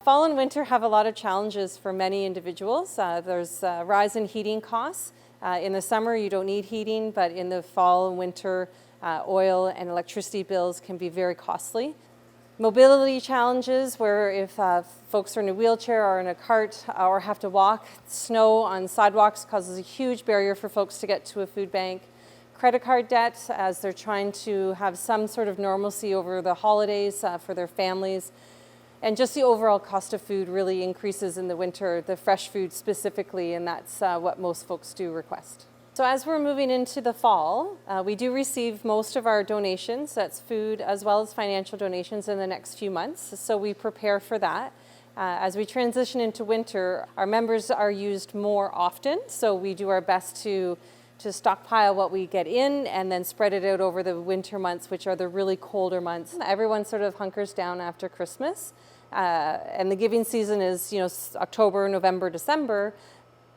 Fall and winter have a lot of challenges for many individuals. There's a rise in heating costs. In the summer, you don't need heating, but in the fall and winter, oil and electricity bills can be very costly. Mobility challenges, where if folks are in a wheelchair or in a cart or have to walk, snow on sidewalks causes a huge barrier for folks to get to a food bank. Credit card debt, as they're trying to have some sort of normalcy over the holidays for their families. And just the overall cost of food really increases in the winter, the fresh food specifically, and that's what most folks do request. So as we're moving into the fall, we do receive most of our donations, that's food as well as financial donations, in the next few months. So we prepare for that. As we transition into winter, our members are used more often, so we do our best to stockpile what we get in and then spread it out over the winter months, which are the really colder months. Everyone sort of hunkers down after Christmas, and the giving season is, October, November, December,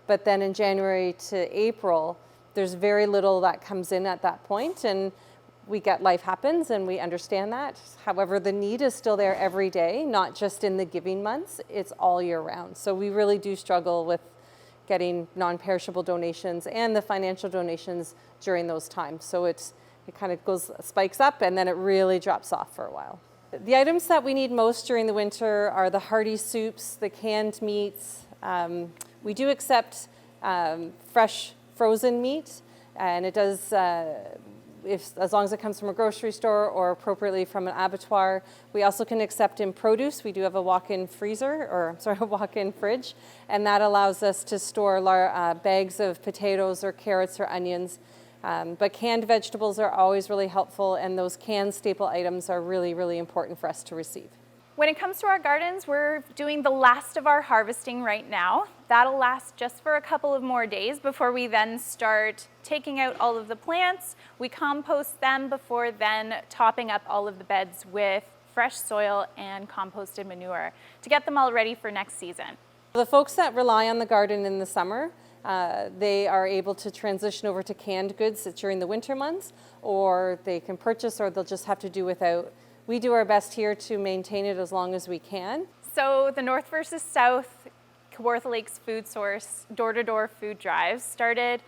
but then in January to April, there's very little that comes in at that point, and we get life happens and we understand that. However, the need is still there every day, not just in the giving months, it's all year round. So we really do struggle with getting non-perishable donations and the financial donations during those times. So it kind of spikes up and then it really drops off for a while. The items that we need most during the winter are the hearty soups, the canned meats. We do accept fresh frozen meat, and it does, as long as it comes from a grocery store or appropriately from an abattoir. We also can accept in produce. We do have a walk-in walk-in fridge, and that allows us to store bags of potatoes or carrots or onions. But canned vegetables are always really helpful, and those canned staple items are really, really important for us to receive. When it comes to our gardens, we're doing the last of our harvesting right now. That'll last just for a couple of more days before we then start taking out all of the plants. We compost them before then topping up all of the beds with fresh soil and composted manure to get them all ready for next season. The folks that rely on the garden in the summer, they are able to transition over to canned goods during the winter months, or they can purchase, or they'll just have to do without. We do our best here to maintain it as long as we can. So the North versus South Kawartha Lakes Food Source door-to-door food drives started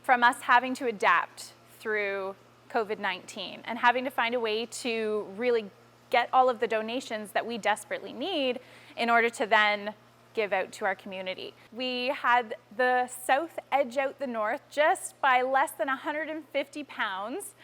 from us having to adapt through COVID-19 and having to find a way to really get all of the donations that we desperately need in order to then give out to our community. We had the South edge out the North just by less than 150 pounds.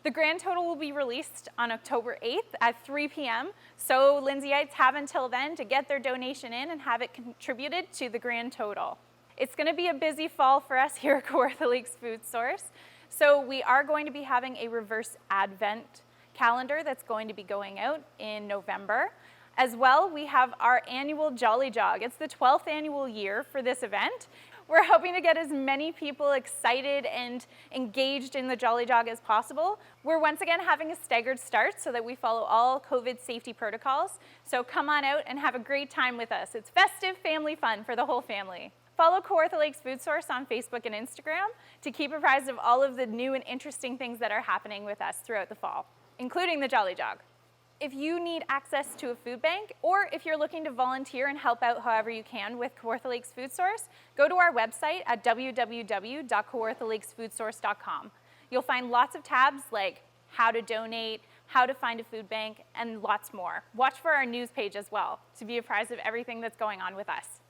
The grand total will be released on October 8th at 3 p.m. So Lindsayeites have until then to get their donation in and have it contributed to the grand total. It's going to be a busy fall for us here at Kawartha Lakes Food Source. So we are going to be having a reverse Advent calendar that's going to be going out in November. As well, we have our annual Jolly Jog. It's the 12th annual year for this event. We're hoping to get as many people excited and engaged in the Jolly Jog as possible. We're once again having a staggered start so that we follow all COVID safety protocols. So come on out and have a great time with us. It's festive family fun for the whole family. Follow Kawartha Lakes Food Source on Facebook and Instagram to keep apprised of all of the new and interesting things that are happening with us throughout the fall, including the Jolly Jog. If you need access to a food bank, or if you're looking to volunteer and help out however you can with Kawartha Lakes Food Source, go to our website at www.kawarthalakesfoodsource.com. You'll find lots of tabs like how to donate, how to find a food bank, and lots more. Watch for our news page as well to be apprised of everything that's going on with us.